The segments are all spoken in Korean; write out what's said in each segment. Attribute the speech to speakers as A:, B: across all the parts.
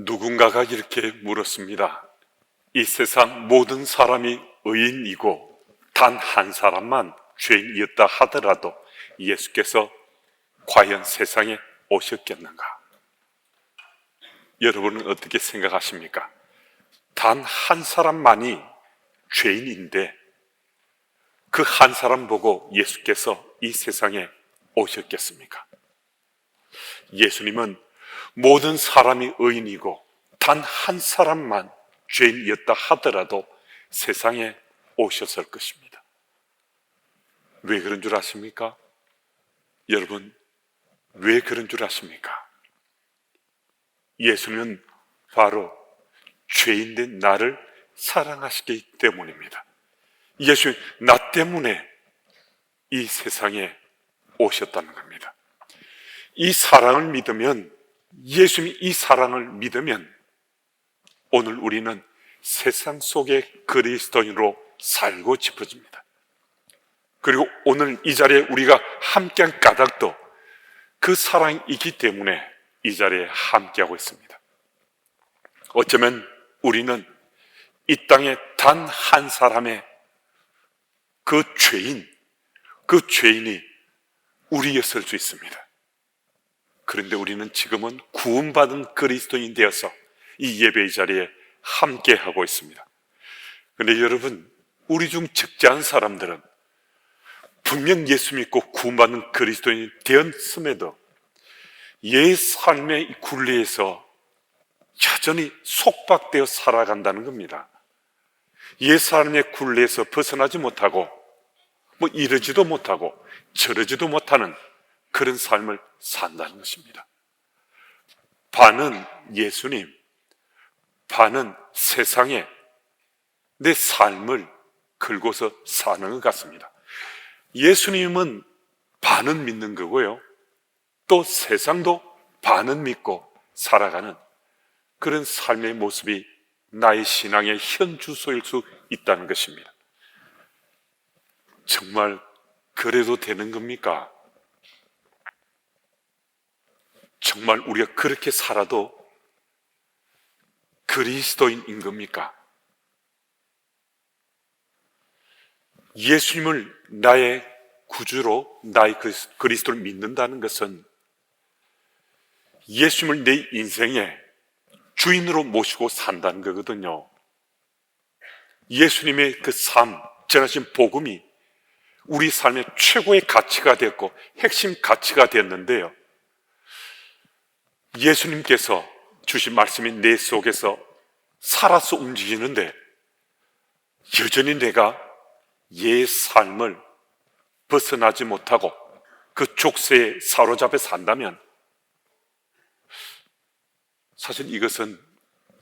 A: 누군가가 이렇게 물었습니다. 이 세상 모든 사람이 의인이고 단 한 사람만 죄인이었다 하더라도 예수께서 과연 세상에 오셨겠는가? 여러분은 어떻게 생각하십니까? 단 한 사람만이 죄인인데 그 한 사람 보고 예수께서 이 세상에 오셨겠습니까? 예수님은 모든 사람이 의인이고 단 한 사람만 죄인이었다 하더라도 세상에 오셨을 것입니다. 왜 그런 줄 아십니까? 여러분, 왜 그런 줄 아십니까? 예수님은 바로 죄인된 나를 사랑하시기 때문입니다. 예수님, 나 때문에 이 세상에 오셨다는 겁니다. 이 사랑을 믿으면, 예수님이 이 사랑을 믿으면 오늘 우리는 세상 속의 그리스도인으로 살고 싶어집니다. 그리고 오늘 이 자리에 우리가 함께한 까닭도 그 사랑이 있기 때문에 이 자리에 함께하고 있습니다. 어쩌면 우리는 이 땅에 단 한 사람의 그 죄인이 우리였을 수 있습니다. 그런데 우리는 지금은 구원받은 그리스도인이 되어서 이 예배의 자리에 함께하고 있습니다. 그런데 여러분, 우리 중 적지 않은 사람들은 분명 예수 믿고 구원받은 그리스도인이 되었음에도 옛 삶의 굴레에서 여전히 속박되어 살아간다는 겁니다. 옛 삶의 굴레에서 벗어나지 못하고 이러지도 못하고 저러지도 못하는 그런 삶을 산다는 것입니다. 반은 예수님, 반은 세상에 내 삶을 걸고서 사는 것 같습니다. 예수님은 반은 믿는 거고요, 또 세상도 반은 믿고 살아가는 그런 삶의 모습이 나의 신앙의 현 주소일 수 있다는 것입니다. 정말 그래도 되는 겁니까? 정말 우리가 그렇게 살아도 그리스도인인 겁니까? 예수님을 나의 구주로, 나의 그리스도를 믿는다는 것은 예수님을 내 인생의 주인으로 모시고 산다는 거거든요. 예수님의 그 삶, 전하신 복음이 우리 삶의 최고의 가치가 되었고 핵심 가치가 되었는데요, 예수님께서 주신 말씀이 내 속에서 살아서 움직이는데 여전히 내가 옛 삶을 벗어나지 못하고 그 족쇄에 사로잡혀 산다면 사실 이것은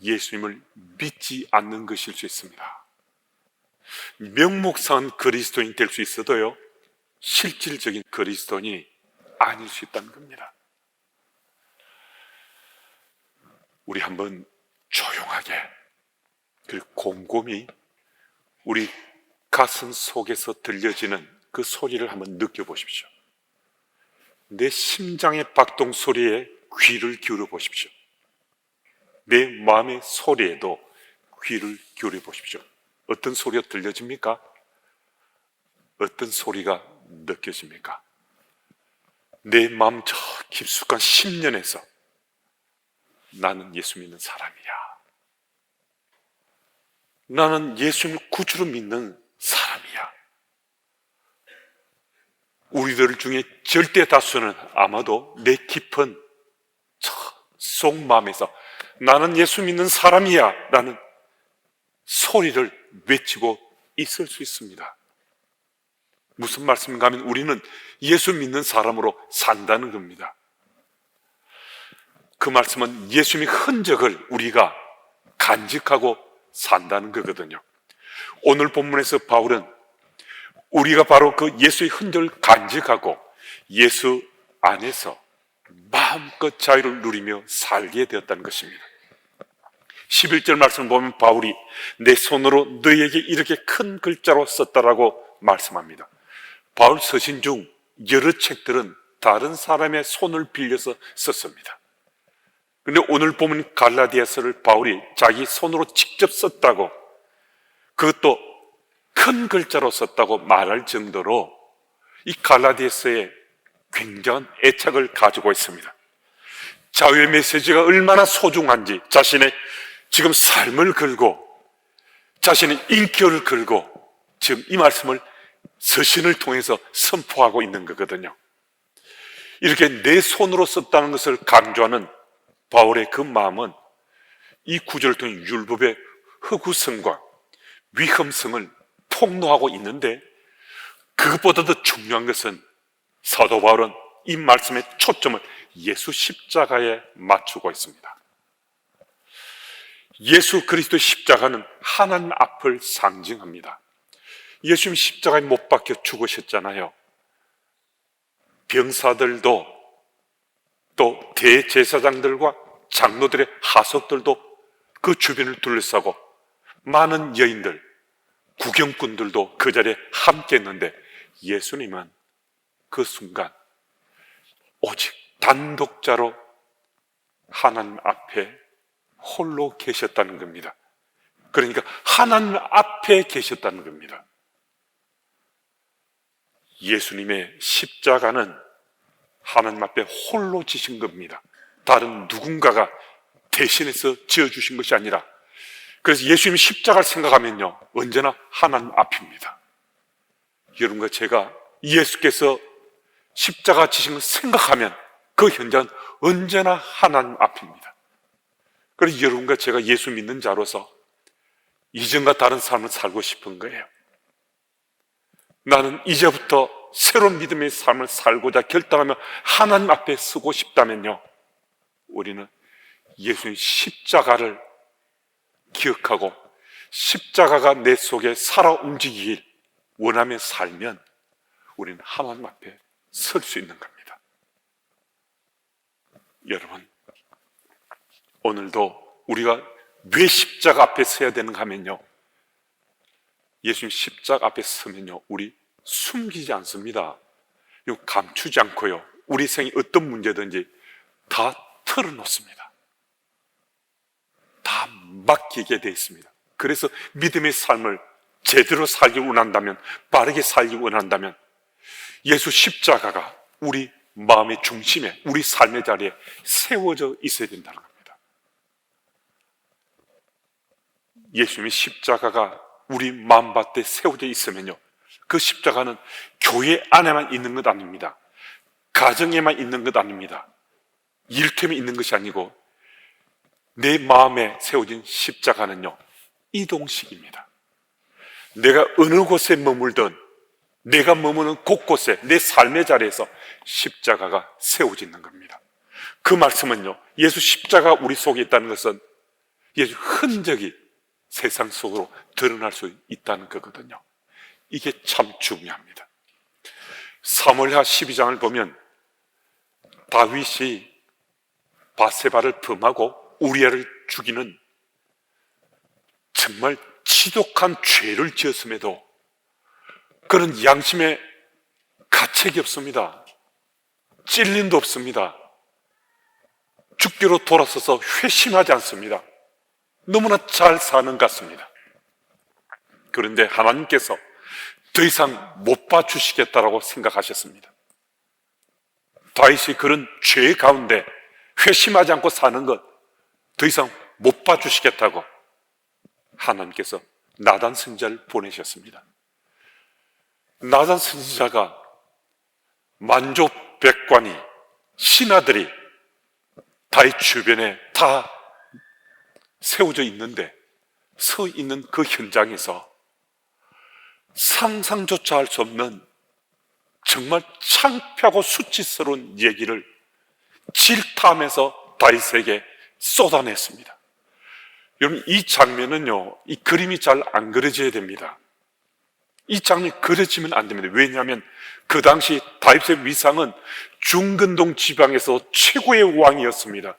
A: 예수님을 믿지 않는 것일 수 있습니다. 명목상은 그리스도인이 될 수 있어도요, 실질적인 그리스도인이 아닐 수 있다는 겁니다. 우리 한번 조용하게 그리고 곰곰이 우리 가슴 속에서 들려지는 그 소리를 한번 느껴보십시오. 내 심장의 박동 소리에 귀를 기울여 보십시오. 내 마음의 소리에도 귀를 기울여 보십시오. 어떤 소리가 들려집니까? 어떤 소리가 느껴집니까? 내 마음 저 깊숙한 심연에서 나는 예수 믿는 사람이야, 나는 예수님을 구주로 믿는 사람이야. 우리들 중에 절대 다수는 아마도 내 깊은 속마음에서 나는 예수 믿는 사람이야 라는 소리를 외치고 있을 수 있습니다. 무슨 말씀인가 하면 우리는 예수 믿는 사람으로 산다는 겁니다. 그 말씀은 예수님의 흔적을 우리가 간직하고 산다는 거거든요. 오늘 본문에서 바울은 우리가 바로 그 예수의 흔적을 간직하고 예수 안에서 마음껏 자유를 누리며 살게 되었다는 것입니다. 11절 말씀을 보면 바울이 내 손으로 너희에게 이렇게 큰 글자로 썼다라고 말씀합니다. 바울 서신 중 여러 책들은 다른 사람의 손을 빌려서 썼습니다. 근데 오늘 보면 갈라디아서를 바울이 자기 손으로 직접 썼다고, 그것도 큰 글자로 썼다고 말할 정도로 이 갈라디아서에 굉장한 애착을 가지고 있습니다. 자유의 메시지가 얼마나 소중한지 자신의 지금 삶을 걸고 자신의 인격을 걸고 지금 이 말씀을 서신을 통해서 선포하고 있는 거거든요. 이렇게 내 손으로 썼다는 것을 강조하는 바울의 그 마음은 이 구절을 통해 율법의 허구성과 위험성을 폭로하고 있는데, 그것보다 더 중요한 것은 사도 바울은 이 말씀의 초점을 예수 십자가에 맞추고 있습니다. 예수 그리스도의 십자가는 하나님 앞을 상징합니다. 예수님 십자가에 못 박혀 죽으셨잖아요. 병사들도 또 대제사장들과 장로들의 하석들도 그 주변을 둘러싸고 많은 여인들, 구경꾼들도 그 자리에 함께 했는데, 예수님은 그 순간 오직 단독자로 하나님 앞에 홀로 계셨다는 겁니다. 그러니까 하나님 앞에 계셨다는 겁니다. 예수님의 십자가는 하나님 앞에 홀로 지신 겁니다. 다른 누군가가 대신해서 지어주신 것이 아니라, 그래서 예수님의 십자가를 생각하면요, 언제나 하나님 앞입니다. 여러분과 제가 예수께서 십자가 지신 걸 생각하면 그 현장은 언제나 하나님 앞입니다. 그래서 여러분과 제가 예수 믿는 자로서 이전과 다른 삶을 살고 싶은 거예요. 나는 이제부터 새로운 믿음의 삶을 살고자 결단하며 하나님 앞에 서고 싶다면요, 우리는 예수님 십자가를 기억하고 십자가가 내 속에 살아 움직이길 원하며 살면 우리는 하나님 앞에 설 수 있는 겁니다. 여러분, 오늘도 우리가 왜 십자가 앞에 서야 되는가 하면요, 예수님 십자가 앞에 서면요, 우리 숨기지 않습니다. 감추지 않고요, 우리 생에 어떤 문제든지 다 털어놓습니다. 다 맡기게 되어 있습니다. 그래서 믿음의 삶을 제대로 살기 원한다면, 바르게 살기 원한다면 예수 십자가가 우리 마음의 중심에, 우리 삶의 자리에 세워져 있어야 된다는 겁니다. 예수님의 십자가가 우리 마음밭에 세워져 있으면요, 그 십자가는 교회 안에만 있는 것 아닙니다. 가정에만 있는 것 아닙니다. 일터에 있는 것이 아니고 내 마음에 세워진 십자가는요, 이동식입니다. 내가 어느 곳에 머물든 내가 머무는 곳곳에 내 삶의 자리에서 십자가가 세워지는 겁니다. 그 말씀은요, 예수 십자가 우리 속에 있다는 것은 예수 흔적이 세상 속으로 드러날 수 있다는 거거든요. 이게 참 중요합니다. 사무엘하 12장을 보면 다윗이 바세바를 범하고 우리아를 죽이는 정말 지독한 죄를 지었음에도 그런 양심에 가책이 없습니다. 찔림도 없습니다. 죽기로 돌아서서 회심하지 않습니다. 너무나 잘 사는 것 같습니다. 그런데 하나님께서 더 이상 못 봐주시겠다라고 생각하셨습니다. 다윗이 그런 죄 가운데 회심하지 않고 사는 것 더 이상 못 봐주시겠다고 하나님께서 나단 선지자를 보내셨습니다. 나단 선지자가 만족 백관이, 신하들이 다윗 주변에 다 세워져 있는데, 서 있는 그 현장에서 상상조차 할 수 없는 정말 창피하고 수치스러운 얘기를 질타하면서 다윗에게 쏟아냈습니다. 여러분, 이 장면은요, 이 그림이 잘 안 그려져야 됩니다. 이 장면이 그려지면 안 됩니다. 왜냐하면 그 당시 다윗의 위상은 중근동 지방에서 최고의 왕이었습니다.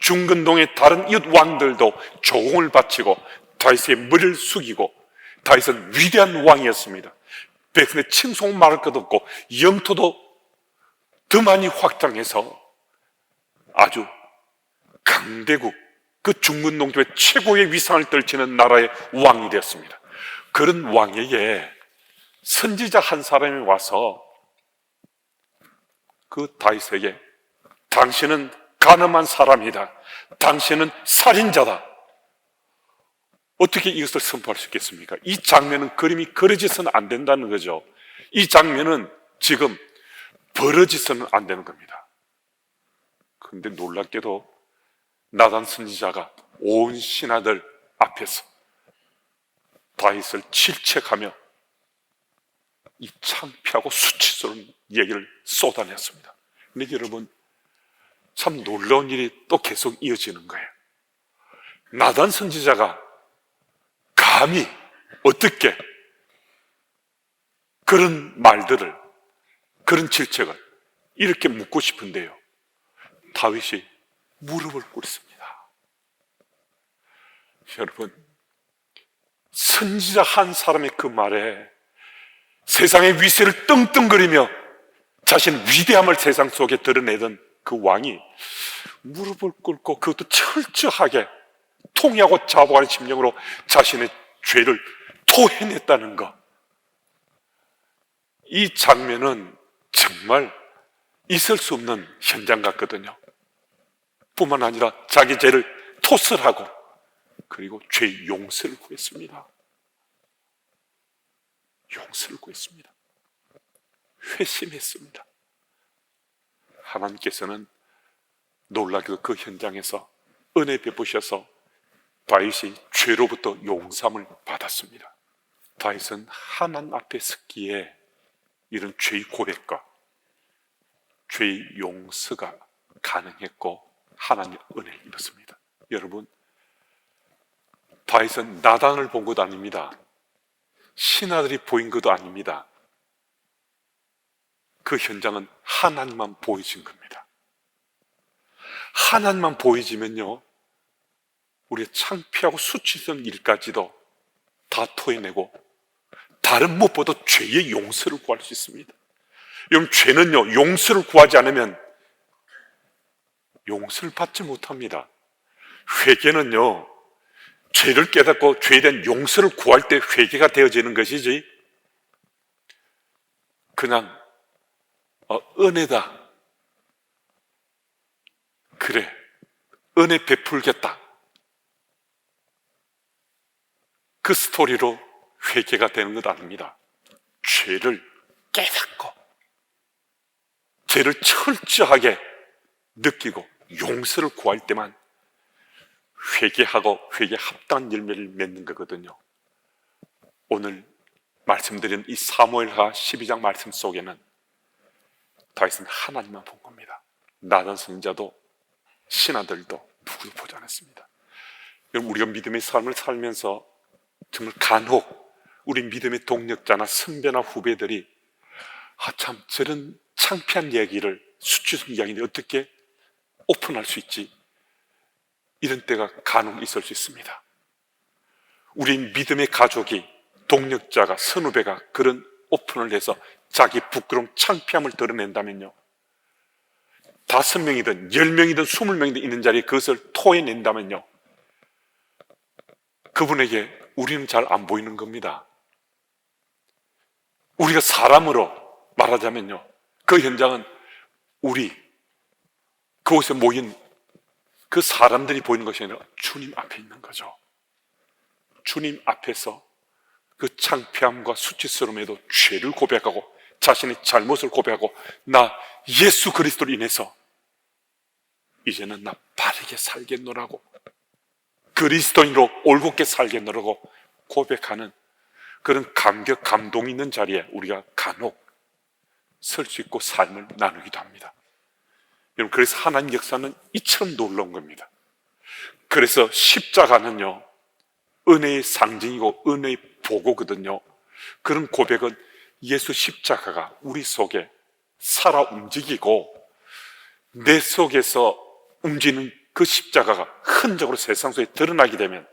A: 중근동의 다른 이웃 왕들도 조공을 바치고 다윗의 머리를 숙이고, 다윗은 위대한 왕이었습니다. 백성의 칭송 말할 것 없고 영토도 더 많이 확장해서 아주 강대국, 그 중군 동쪽의 최고의 위상을 떨치는 나라의 왕이 되었습니다. 그런 왕에게 선지자 한 사람이 와서 그 다윗에게 당신은 간음한 사람이다, 당신은 살인자다, 어떻게 이것을 선포할 수 있겠습니까? 이 장면은 그림이 그려져서는 안 된다는 거죠. 이 장면은 지금 벌어져서는 안 되는 겁니다. 그런데 놀랍게도 나단 선지자가 온 신하들 앞에서 다윗을 질책하며 이 창피하고 수치스러운 얘기를 쏟아냈습니다. 그런데 여러분, 참 놀라운 일이 또 계속 이어지는 거예요. 나단 선지자가 감히 어떻게 그런 말들을, 그런 질책을 이렇게 묻고 싶은데요, 다윗이 무릎을 꿇습니다. 여러분, 선지자 한 사람의 그 말에 세상의 위세를 떵떵거리며 자신의 위대함을 세상 속에 드러내던 그 왕이 무릎을 꿇고 그것도 철저하게 통회하고 자복하는 심령으로 자신의 죄를 토해냈다는 것, 이 장면은 정말 있을 수 없는 현장 같거든요. 뿐만 아니라 자기 죄를 토설하고 그리고 죄의 용서를 구했습니다. 용서를 구했습니다. 회심했습니다. 하나님께서는 놀랍게도 그 현장에서 은혜 베푸셔서 다윗이 죄로부터 용서함을 받았습니다. 다윗은 하나님 앞에 섰기에 이런 죄의 고백과 죄의 용서가 가능했고 하나님의 은혜를 입었습니다. 여러분, 다윗은 나단을 본 것도 아닙니다. 신하들이 보인 것도 아닙니다. 그 현장은 하나님만 보여진 겁니다. 하나님만 보여지면요, 우리의 창피하고 수치스러운 일까지도 다 토해내고 다른 무엇보다 죄의 용서를 구할 수 있습니다. 여러분, 죄는요, 용서를 구하지 않으면 용서를 받지 못합니다. 회개는요, 죄를 깨닫고 죄에 대한 용서를 구할 때 회개가 되어지는 것이지, 그냥 은혜다, 그래 은혜 베풀겠다, 그 스토리로 회개가 되는 것 아닙니다. 죄를 깨닫고 죄를 철저하게 느끼고 용서를 구할 때만 회개하고 회개에 합당한 열매를 맺는 거거든요. 오늘 말씀드린 이 사무엘하 12장 말씀 속에는 다윗은 하나님만 본 겁니다. 나단 선지자도 신하들도 누구도 보지 않았습니다. 여러분, 우리가 믿음의 삶을 살면서 정말 간혹 우리 믿음의 동력자나 선배나 후배들이 참 저런 창피한 얘기를, 수치스러운 이야기인데 어떻게 오픈할 수 있지? 이런 때가 간혹 있을 수 있습니다. 우리 믿음의 가족이, 동력자가, 선후배가 그런 오픈을 해서 자기 부끄러움, 창피함을 드러낸다면요, 5명이든 10명이든 20명이든 있는 자리에 그것을 토해낸다면요, 그분에게 우리는 잘 안 보이는 겁니다. 우리가 사람으로 말하자면요, 그 현장은 우리 그곳에 모인 그 사람들이 보이는 것이 아니라 주님 앞에 있는 거죠. 주님 앞에서 그 창피함과 수치스러움에도 죄를 고백하고 자신의 잘못을 고백하고, 나 예수 그리스도로 인해서 이제는 나 바르게 살겠노라고, 그리스도인으로 올곧게 살겠노라고 고백하는 그런 감격, 감동이 있는 자리에 우리가 간혹 설 수 있고 삶을 나누기도 합니다. 여러분, 그래서 하나님 역사는 이처럼 놀라운 겁니다. 그래서 십자가는요, 은혜의 상징이고 은혜의 보고거든요. 그런 고백은 예수 십자가가 우리 속에 살아 움직이고 내 속에서 움직이는 그 십자가가 흔적으로 세상 속에 드러나게 되면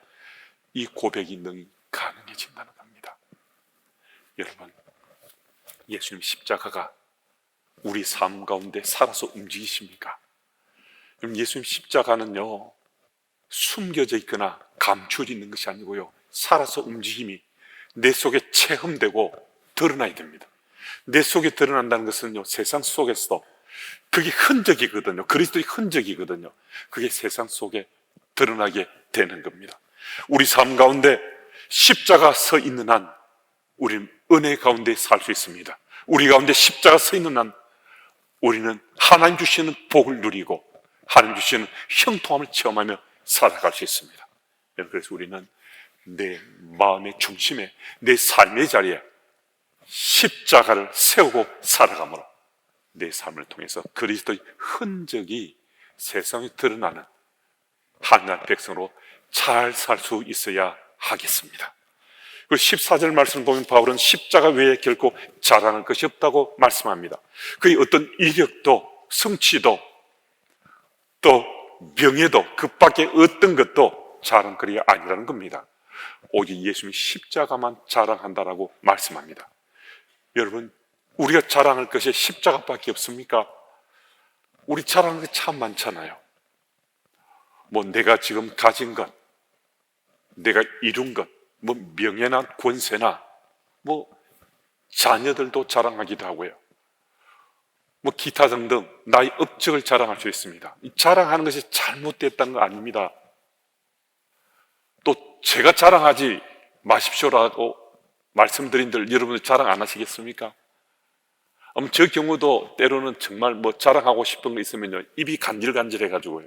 A: 이 고백이 능히 가능해진다는 겁니다. 여러분, 예수님 십자가가 우리 삶 가운데 살아서 움직이십니까? 여러분, 예수님 십자가는요, 숨겨져 있거나 감추어져 있는 것이 아니고요, 살아서 움직임이 내 속에 체험되고 드러나야 됩니다. 내 속에 드러난다는 것은요, 세상 속에서도 그게 흔적이거든요. 그리스도의 흔적이거든요. 그게 세상 속에 드러나게 되는 겁니다. 우리 삶 가운데 십자가 서 있는 한 우리는 은혜 가운데 살 수 있습니다. 우리 가운데 십자가 서 있는 한 우리는 하나님 주시는 복을 누리고 하나님 주시는 형통함을 체험하며 살아갈 수 있습니다. 그래서 우리는 내 마음의 중심에, 내 삶의 자리에 십자가를 세우고 살아가므로 내 삶을 통해서 그리스도의 흔적이 세상에 드러나는 하나님 백성으로 잘 살 수 있어야 하겠습니다. 그 14절 말씀을 보면 바울은 십자가 외에 결코 자랑할 것이 없다고 말씀합니다. 그의 어떤 이력도 성취도 또 명예도 그 밖에 어떤 것도 자랑거리가 아니라는 겁니다. 오직 예수님의 십자가만 자랑한다라고 말씀합니다. 여러분, 우리가 자랑할 것이 십자가밖에 없습니까? 우리 자랑할 게 참 많잖아요. 뭐 내가 지금 가진 것, 내가 이룬 것, 뭐 명예나 권세나 뭐 자녀들도 자랑하기도 하고요. 뭐 기타 등등 나의 업적을 자랑할 수 있습니다. 이 자랑하는 것이 잘못됐다는 거 아닙니다. 또 제가 자랑하지 마십시오라고 말씀드린들 여러분들 자랑 안 하시겠습니까? 저 경우도 때로는 정말 뭐 자랑하고 싶은 거 있으면요, 입이 간질간질해 가지고요,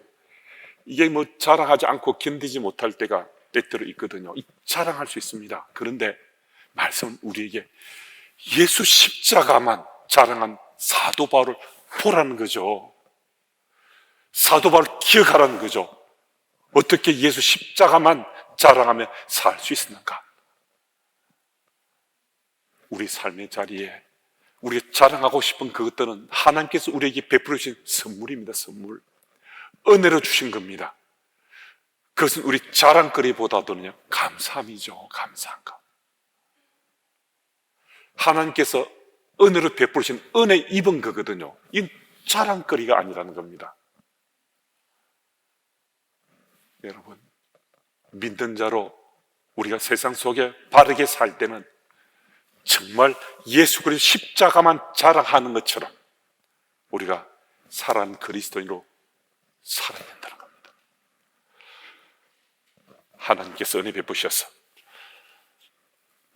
A: 이게 뭐 자랑하지 않고 견디지 못할 때가 때때로 있거든요. 자랑할 수 있습니다. 그런데 말씀은 우리에게 예수 십자가만 자랑한 사도 바울을 보라는 거죠. 사도 바울을 기억하라는 거죠. 어떻게 예수 십자가만 자랑하며 살 수 있었는가? 우리 삶의 자리에 우리가 자랑하고 싶은 그것들은 하나님께서 우리에게 베풀어 주신 선물입니다. 선물. 은혜로 주신 겁니다. 그것은 우리 자랑거리보다도는요, 감사함이죠. 감사한 것. 하나님께서 은혜로 베푸신 은혜 입은 거거든요. 이건 자랑거리가 아니라는 겁니다. 여러분, 믿는 자로 우리가 세상 속에 바르게 살 때는 정말 예수 그리스도 십자가만 자랑하는 것처럼 우리가 살아난 그리스도인으로 살아야 된다는 겁니다. 하나님께서 은혜 베푸셔서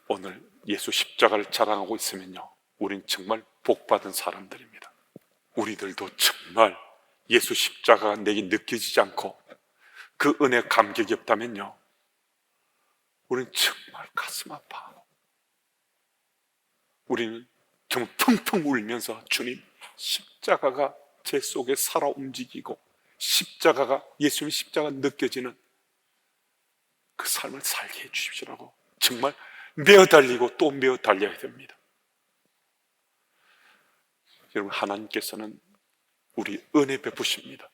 A: 오늘 예수 십자가를 자랑하고 있으면요, 우린 정말 복받은 사람들입니다. 우리들도 정말 예수 십자가가 내게 느껴지지 않고 그 은혜 감격이 없다면요, 우리는 정말 가슴 아파. 우리는 정말 펑펑 울면서 주님, 십자가가 제 속에 살아 움직이고 십자가가, 예수님의 십자가가 느껴지는 그 삶을 살게 해 주십시오라고 정말 메어 달리고 또 메어 달려야 됩니다. 여러분, 하나님께서는 우리 은혜 베푸십니다.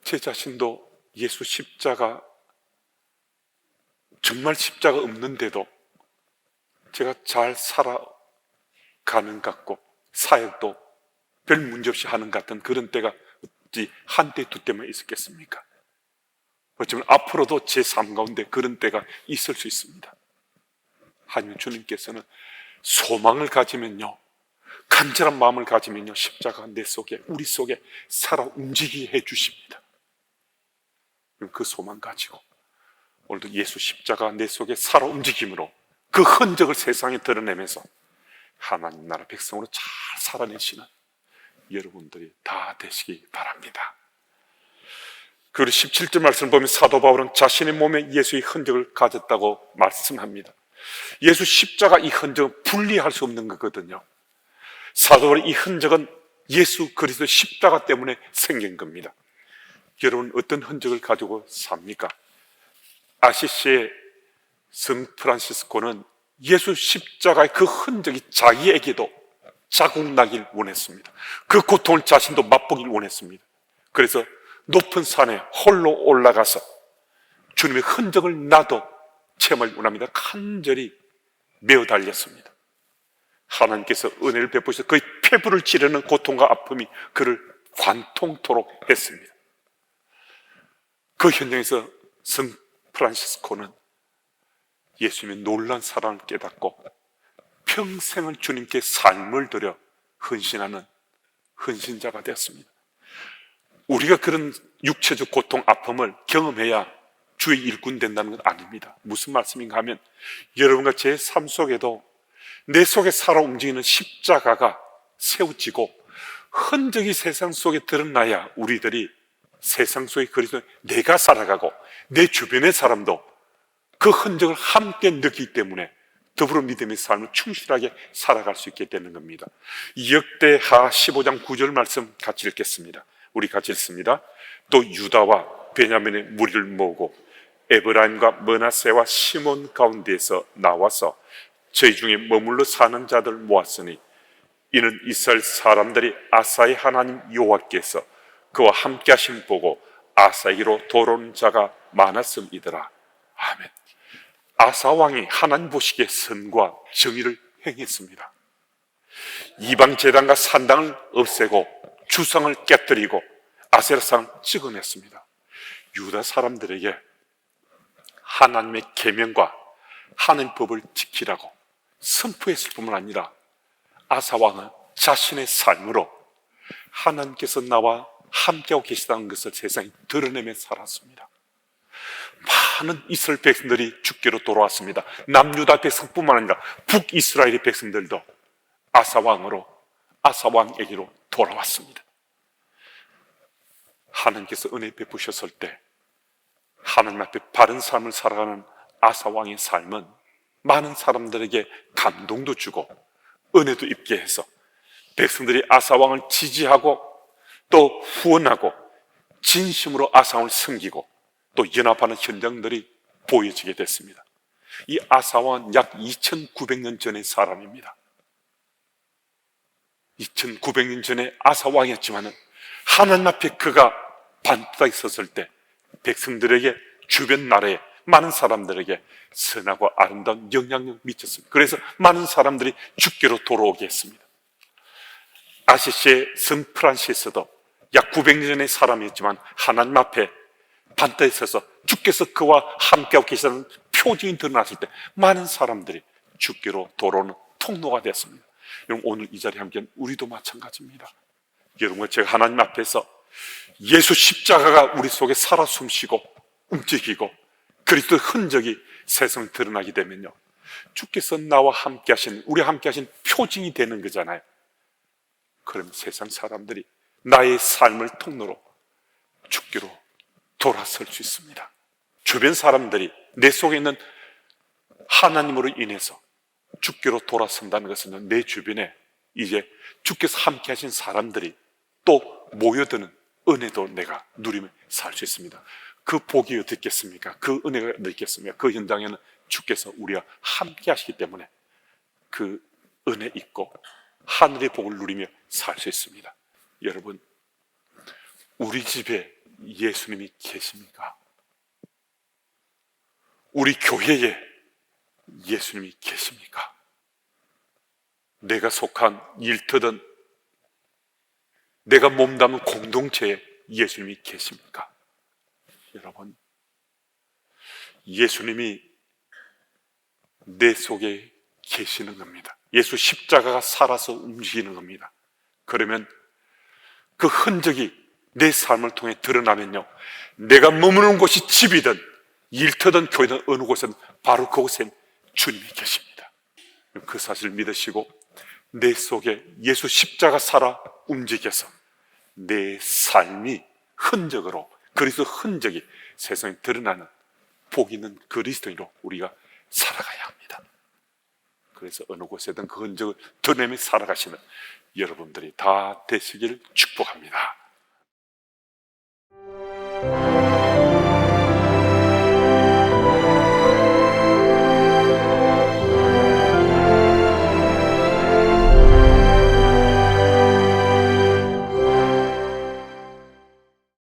A: 제 자신도 예수 십자가, 정말 십자가 없는데도 제가 잘 살아가는 것 같고 사역도 별 문제 없이 하는 것 같은 그런 때가 어찌 한때 두 때만 있었겠습니까? 어쩌면 앞으로도 제 삶 가운데 그런 때가 있을 수 있습니다. 하나님 주님께서는 소망을 가지면요, 간절한 마음을 가지면요, 십자가 내 속에, 우리 속에 살아 움직이게 해 주십니다. 그 소망 가지고 오늘도 예수 십자가 내 속에 살아 움직임으로 그 흔적을 세상에 드러내면서 하나님 나라 백성으로 잘 살아내시는 여러분들이 다 되시기 바랍니다. 그리고 17절 말씀을 보면 사도 바울은 자신의 몸에 예수의 흔적을 가졌다고 말씀합니다. 예수 십자가 이 흔적은 분리할 수 없는 거거든요. 사도 바울의 이 흔적은 예수 그리스도 십자가 때문에 생긴 겁니다. 여러분, 어떤 흔적을 가지고 삽니까? 아시시의 성 프란시스코는 예수 십자가의 그 흔적이 자기에게도 자국나길 원했습니다. 그 고통을 자신도 맛보길 원했습니다. 그래서 높은 산에 홀로 올라가서 주님의 흔적을 나도 체험을 원합니다. 간절히 메어 달렸습니다. 하나님께서 은혜를 베푸셔서 그의 폐부를 찌르는 고통과 아픔이 그를 관통토록 했습니다. 그 현장에서 성 프란시스코는 예수님의 놀라운 사랑을 깨닫고 평생을 주님께 삶을 들여 헌신하는 헌신자가 되었습니다. 우리가 그런 육체적 고통, 아픔을 경험해야 주의 일꾼 된다는 건 아닙니다. 무슨 말씀인가 하면 여러분과 제 삶 속에도 내 속에 살아 움직이는 십자가가 세워지고 흔적이 세상 속에 드러나야 우리들이 세상 속에 그리스도 내가 살아가고 내 주변의 사람도 그 흔적을 함께 느끼기 때문에 더불어 믿음의 삶을 충실하게 살아갈 수 있게 되는 겁니다. 역대하 15장 9절 말씀 같이 읽겠습니다. 우리 같이 읽습니다. 또 유다와 베냐민의 무리를 모으고 에브라임과 머나세와 시몬 가운데에서 나와서 저희 중에 머물러 사는 자들 모았으니 이는 이스라엘 사람들이 아사의 하나님 여호와께서 그와 함께 하심 보고 아사에게로 돌아오는 자가 많았음이더라. 아멘. 아사 왕이 하나님 보시기에 선과 정의를 행했습니다. 이방 제단과 산당을 없애고 주상을 깨뜨리고 아세라상을 찍어냈습니다. 유다 사람들에게 하나님의 계명과 하나님의 법을 지키라고 선포했을 뿐만 아니라 아사 왕은 자신의 삶으로 하나님께서 나와 함께하고 계시다는 것을 세상에 드러내며 살았습니다. 많은 이스라엘 백성들이 주께로 돌아왔습니다. 남유다 백성뿐만 아니라 북이스라엘의 백성들도 아사 왕에게로 돌아왔습니다. 하나님께서 은혜 베푸셨을 때 하나님 앞에 바른 삶을 살아가는 아사 왕의 삶은 많은 사람들에게 감동도 주고 은혜도 입게 해서 백성들이 아사 왕을 지지하고 또 후원하고 진심으로 아사 왕을 섬기고 또 연합하는 현장들이 보여지게 됐습니다. 이 아사 왕은 약 2900년 전의 사람입니다. 2900년 전에 아사 왕이었지만 하나님 앞에 그가 반듯하게 섰을 때 백성들에게 주변 나라에 많은 사람들에게 선하고 아름다운 영향력을 미쳤습니다. 그래서 많은 사람들이 주께로 돌아오게 했습니다. 아시시의 성 프란시스도 약 900년 전의 사람이었지만 하나님 앞에 반듯하게 서서 주께서 그와 함께하고 계시다는 표징이 드러났을 때 많은 사람들이 주께로 돌아오는 통로가 되었습니다. 여러분, 오늘 이 자리에 함께한 우리도 마찬가지입니다. 여러분과 제가 하나님 앞에서 예수 십자가가 우리 속에 살아 숨쉬고 움직이고 그리스도의 흔적이 세상에 드러나게 되면요, 주께서 나와 함께 하신, 우리와 함께 하신 표징이 되는 거잖아요. 그럼 세상 사람들이 나의 삶을 통로로 주께로 돌아설 수 있습니다. 주변 사람들이 내 속에 있는 하나님으로 인해서 주께로 돌아선다는 것은 내 주변에 이제 주께서 함께 하신 사람들이 또 모여드는 은혜도 내가 누리며 살 수 있습니다. 그 복이 어떻겠습니까? 그 은혜가 어떻겠습니까? 그 현장에는 주께서 우리와 함께 하시기 때문에 그 은혜 있고 하늘의 복을 누리며 살 수 있습니다. 여러분, 우리 집에 예수님이 계십니까? 우리 교회에 예수님이 계십니까? 내가 속한 일터든 내가 몸담은 공동체에 예수님이 계십니까? 여러분, 예수님이 내 속에 계시는 겁니다. 예수 십자가가 살아서 움직이는 겁니다. 그러면 그 흔적이 내 삶을 통해 드러나면요, 내가 머무는 곳이 집이든 일터든 교회든 어느 곳은 바로 그곳에 주님이 계십니다. 그 사실을 믿으시고 내 속에 예수 십자가 살아 움직여서 내 삶이 흔적으로, 그리스도 흔적이 세상에 드러나는 복 있는 그리스도인으로 우리가 살아가야 합니다. 그래서 어느 곳에든 그 흔적을 드러내며 살아가시는 여러분들이 다 되시기를 축복합니다.